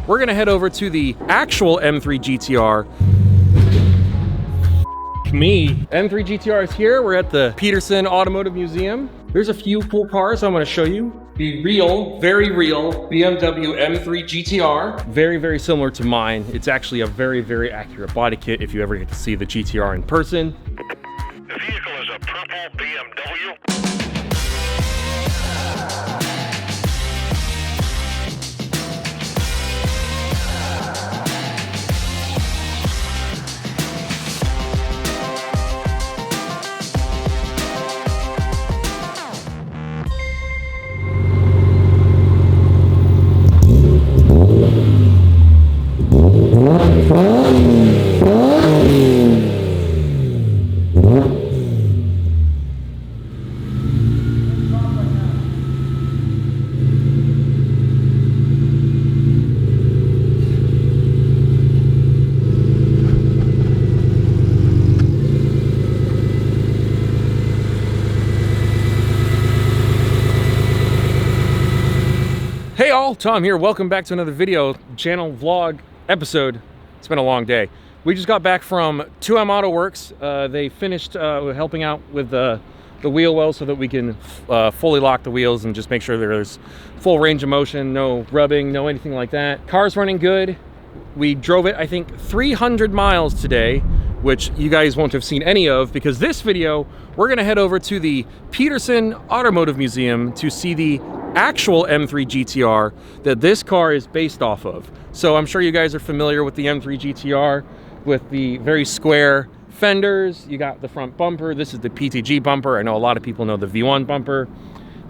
we're gonna head over to the actual M3 GTR. Me. M3 GTR is here. We're at the Peterson Automotive Museum. There's a few cool cars I want to show you. The real, very real BMW M3 GTR. Very, very similar to mine. It's actually a very, very accurate body kit if you ever get to see the GTR in person. The vehicle is a purple BMW. Hey all, Tom here. Welcome back to another video, channel, vlog, episode. It's been a long day. We just got back from 2M Auto Works. They finished helping out with the wheel well so that we can fully lock the wheels and just make sure there's full range of motion, no rubbing, no anything like that. Car's running good. We drove it, I think, 300 miles today, which you guys won't have seen any of because this video, we're gonna head over to the Peterson Automotive Museum to see the actual M3 GTR that this car is based off of. So I'm sure you guys are familiar with the M3 GTR with the very square fenders. You got the front bumper. This is the PTG bumper. I know a lot of people know the V1 bumper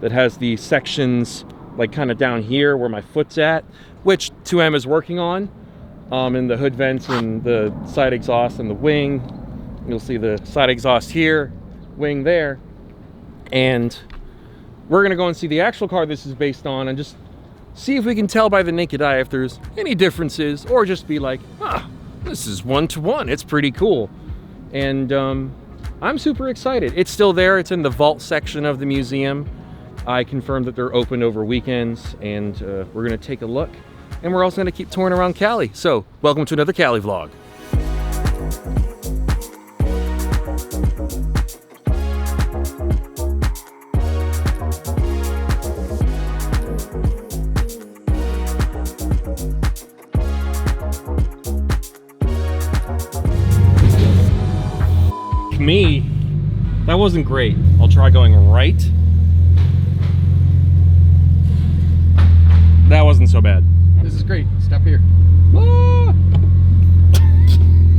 that has the sections like kind of down here where my foot's at, which 2M is working on. And the hood vents and the side exhaust and the wing. You'll see the side exhaust here, wing there. And we're gonna go and see the actual car this is based on and just see if we can tell by the naked eye if there's any differences, or just be like, ah, this is one-to-one, it's pretty cool. And I'm super excited. It's still there, it's in the vault section of the museum. I confirmed that they're open over weekends, and we're gonna take a look. And we're also gonna keep touring around Cali. So, welcome to another Cali vlog. Me, that wasn't great. I'll try going right. That wasn't so bad. This is great. Stop here. Ah!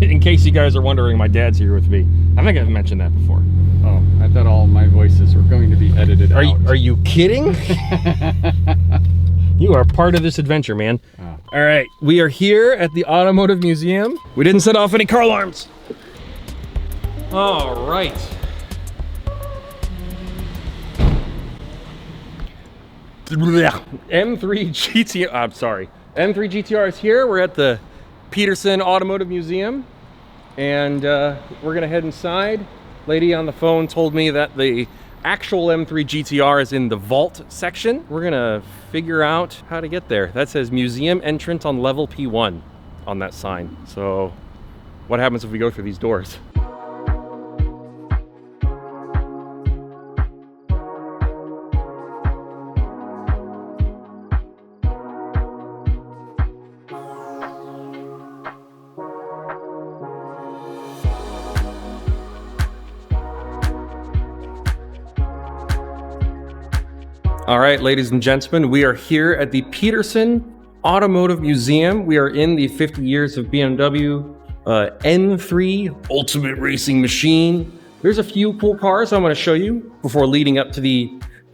In case you guys are wondering, my dad's here with me. I think I've mentioned that before. Oh, I thought all my voices were going to be edited out. Are you kidding? You are part of this adventure, man. Oh. All right, we are here at the Automotive Museum. We didn't set off any car alarms. All right. M3 GTR, I'm sorry. M3 GTR is here. We're at the Peterson Automotive Museum, and we're gonna head inside. Lady on the phone told me that the actual M3 GTR is in the vault section. We're gonna figure out how to get there. That says museum entrance on level P1 on that sign. So what happens if we go through these doors? All right, ladies and gentlemen, we are here at the Peterson Automotive Museum. We are in the 50 years of BMW M3 Ultimate Racing Machine. There's a few cool cars I want to show you before leading up to the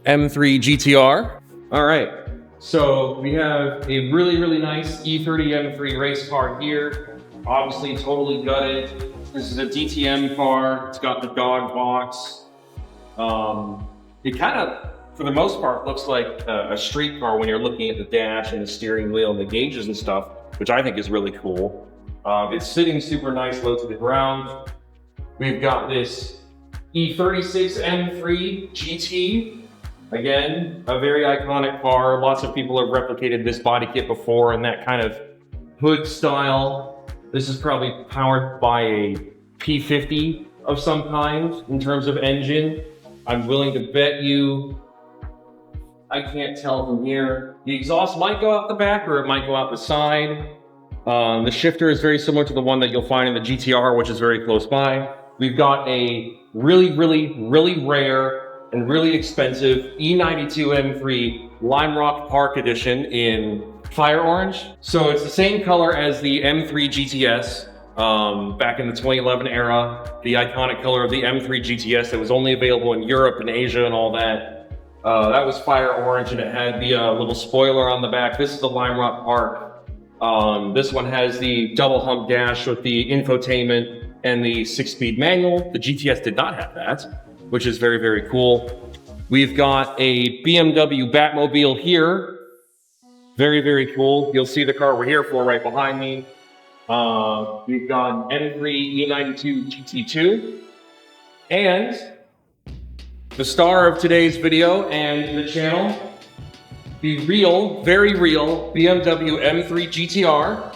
M3 GTR. All right, so we have a really, really nice E30 M3 race car here. Obviously totally gutted. This is a DTM car. It's got the dog box. It kind of, for the most part, looks like a street car when you're looking at the dash and the steering wheel and the gauges and stuff, which I think is really cool. It's sitting super nice low to the ground. We've got this E36 M3 GT. Again, a very iconic car. Lots of people have replicated this body kit before, and that kind of hood style. This is probably powered by a P50 of some kind in terms of engine. I'm willing to bet you, I can't tell from here. The exhaust might go out the back or it might go out the side. The shifter is very similar to the one that you'll find in the GTR, which is very close by. We've got a really rare and really expensive E92 M3 Lime Rock Park Edition in fire orange. So it's the same color as the M3 GTS back in the 2011 era, the iconic color of the M3 GTS that was only available in Europe and Asia and all that. That was fire orange and it had the little spoiler on the back. This is the Lime Rock Park. This one has the double hump dash with the infotainment and the 6-speed manual. The GTS did not have that, which is very cool. We've got a BMW Batmobile here. Very cool. You'll see the car we're here for right behind me. We've got an M3 E92 GT2. And the star of today's video and the channel, the very real BMW M3 GTR.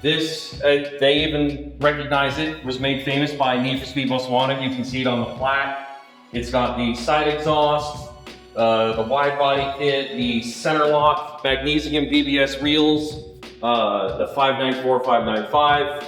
This, they even recognize it, was made famous by Need for Speed Mostwanted. You can see it on the plaque. It's got the side exhaust, the wide body kit, the center lock, magnesium BBS wheels, the 594, 595.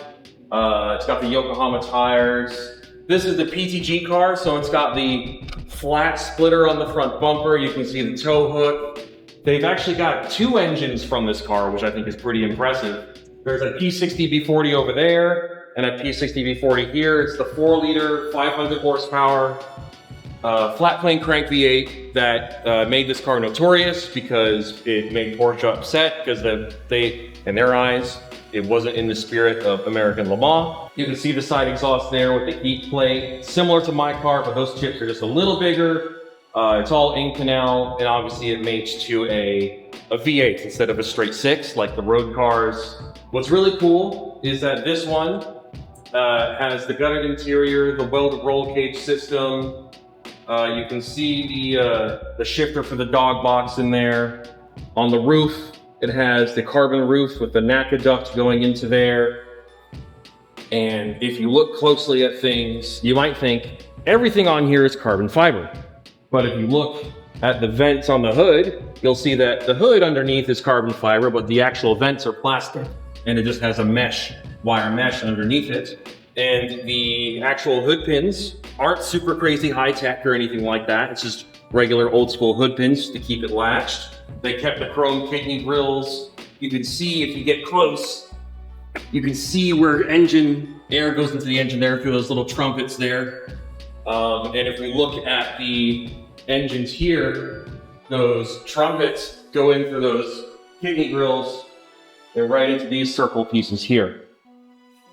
It's got the Yokohama tires. This is the PTG car, so it's got the flat splitter on the front bumper. You can see the tow hook. They've actually got 2 engines from this car, which I think is pretty impressive. There's a P60 V40 over there and a P60 V40 here. It's the 4-liter, 500 horsepower, flat plane crank V8 that made this car notorious because it made Porsche upset because they, in their eyes, it wasn't in the spirit of American Le Mans. You can see the side exhaust there with the heat plate, similar to my car, but those chips are just a little bigger. It's all in canal, and obviously it mates to a V8 instead of a straight 6 like the road cars. What's really cool is that this one has the gutted interior, the welded roll cage system. You can see the shifter for the dog box in there. On the roof, it has the carbon roof with the NACA duct going into there. And if you look closely at things, you might think everything on here is carbon fiber. But if you look at the vents on the hood, you'll see that the hood underneath is carbon fiber, but the actual vents are plastic. And it just has a wire mesh underneath it. And the actual hood pins aren't super crazy high tech or anything like that. It's just regular old school hood pins to keep it latched. They kept the chrome kidney grills. You can see, if you get close, you can see where engine air goes into the engine there through those little trumpets there. And if we look at the engines here, those trumpets go in through those kidney grills. They're right into these circle pieces here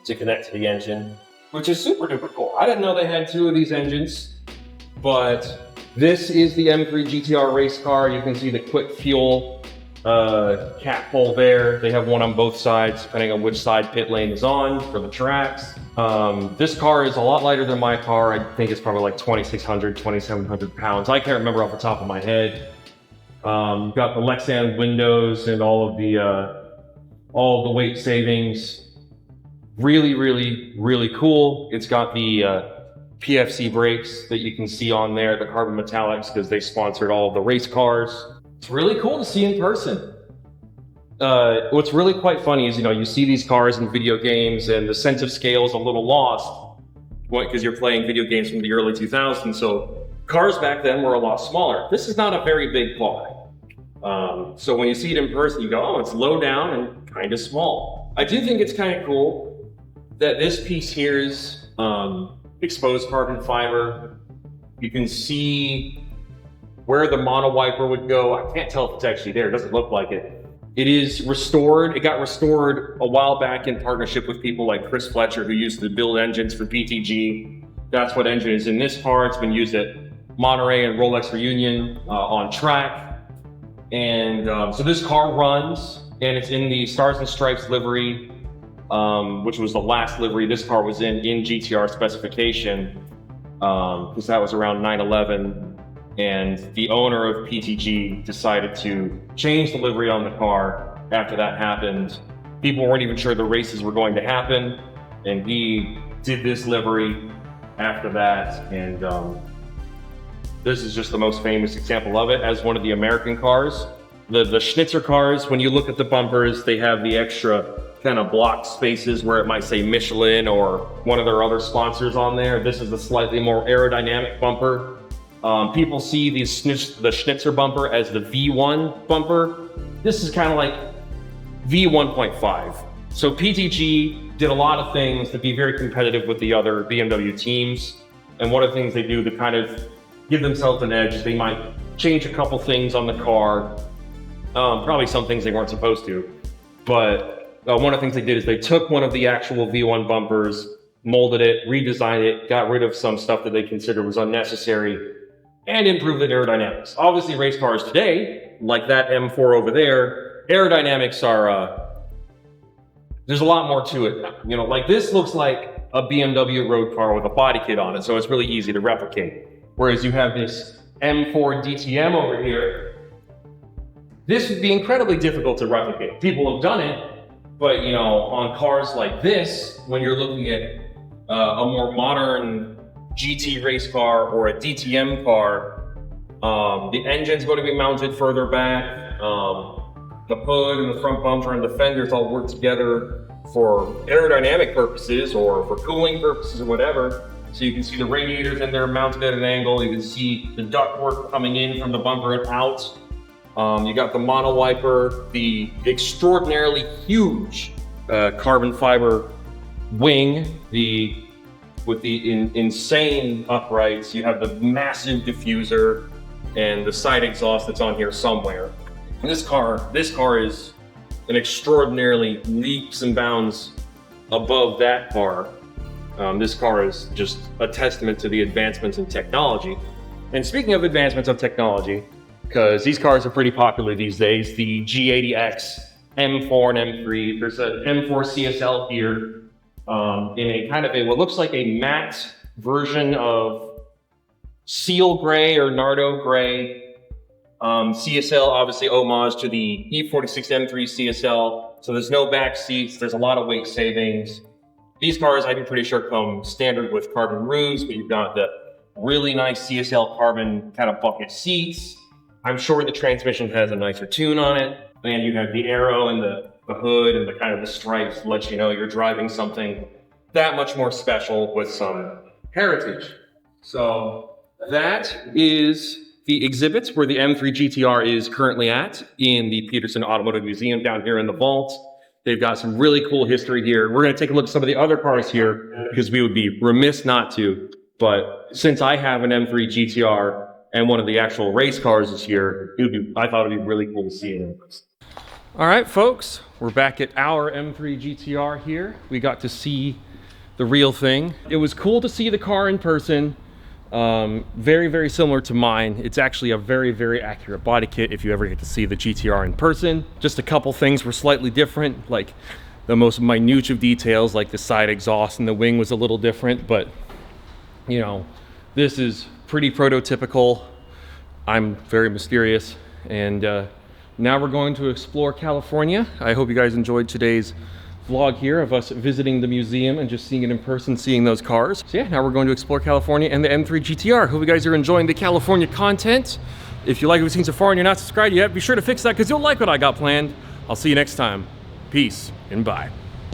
to connect to the engine, which is super duper cool. I didn't know they had 2 of these engines, but this is the M3 GTR race car. You can see the quick fuel cap hole there. They have one on both sides, depending on which side pit lane is on for the tracks. This car is a lot lighter than my car. I think it's probably like 2,600, 2,700 pounds. I can't remember off the top of my head. Got the Lexan windows and all of the weight savings. Really cool. It's got the PFC brakes that you can see on there, the carbon metallics, because they sponsored all of the race cars. It's really cool to see in person. What's really quite funny is, you see these cars in video games and the sense of scale is a little lost because you're playing video games from the early 2000s. So cars back then were a lot smaller. This is not a very big car. So when you see it in person, you go, oh, it's low down and kind of small. I do think it's kind of cool that this piece here is exposed carbon fiber. You can see where the mono wiper would go. I can't tell if it's actually there. It doesn't look like it. It is restored. It got restored a while back in partnership with people like Chris Fletcher, who used to build engines for PTG. That's what engine is in this car. It's been used at Monterey and Rolex Reunion on track. And so this car runs, and it's in the Stars and Stripes livery, which was the last livery this car was in GTR specification, because that was around 9/11. And the owner of PTG decided to change the livery on the car after that happened. People weren't even sure the races were going to happen, and he did this livery after that, and this is just the most famous example of it as one of the American cars. The Schnitzer cars, when you look at the bumpers, they have the extra kind of block spaces where it might say Michelin or one of their other sponsors on there. This is a slightly more aerodynamic bumper. People see the Schnitzer bumper as the V1 bumper. This is kind of like V1.5. So PTG did a lot of things to be very competitive with the other BMW teams. And one of the things they do to kind of give themselves an edge is they might change a couple things on the car. Probably some things they weren't supposed to. But one of the things they did is they took one of the actual V1 bumpers, molded it, redesigned it, got rid of some stuff that they considered was unnecessary, and improved the aerodynamics. Obviously, race cars today, like that M4 over there, aerodynamics are, there's a lot more to it. You know, like this looks like a BMW road car with a body kit on it, so it's really easy to replicate. Whereas you have this M4 DTM over here, this would be incredibly difficult to replicate. People have done it, but you know, on cars like this, when you're looking at a more modern GT race car or a DTM car, the engine's going to be mounted further back. The hood and the front bumper and the fenders all work together for aerodynamic purposes or for cooling purposes or whatever. So you can see the radiators in there mounted at an angle. You can see the ductwork coming in from the bumper and out. You got the mono wiper, the extraordinarily huge carbon fiber wing, with the insane uprights. You have the massive diffuser and the side exhaust that's on here somewhere. And this car is an extraordinarily leaps and bounds above that car. This car is just a testament to the advancements in technology. And speaking of advancements of technology, because these cars are pretty popular these days, the G80X, M4 and M3, there's an M4 CSL here in a kind of what looks like a matte version of seal gray or Nardo gray. CSL, obviously homage to the E46 M3 CSL. So there's no back seats, there's a lot of weight savings. These cars, I'm pretty sure, come standard with carbon roofs, but you've got the really nice CSL carbon kind of bucket seats. I'm sure the transmission has a nicer tune on it. And you have the arrow and the hood and the kind of the stripes to let you know you're driving something that much more special with some heritage. So that is the exhibits where the M3 GTR is currently at in the Peterson Automotive Museum down here in the vault. They've got some really cool history here. We're going to take a look at some of the other cars here because we would be remiss not to. But since I have an M3 GTR and one of the actual race cars is here, I thought it'd be really cool to see it. All right, folks, we're back at our M3 GTR here. We got to see the real thing. It was cool to see the car in person. Very, very similar to mine. It's actually a very, very accurate body kit if you ever get to see the GTR in person. Just a couple things were slightly different, like the most minute of details, like the side exhaust and the wing was a little different, but you know, this is pretty prototypical. I'm very mysterious, and now we're going to explore California. I hope you guys enjoyed today's vlog here of us visiting the museum and just seeing it in person, seeing those cars. So yeah, now we're going to explore California and the M3 GTR. Hope you guys are enjoying the California content. If you like what you've seen so far and you're not subscribed yet, be sure to fix that because you'll like what I got planned. I'll see you next time. Peace and bye.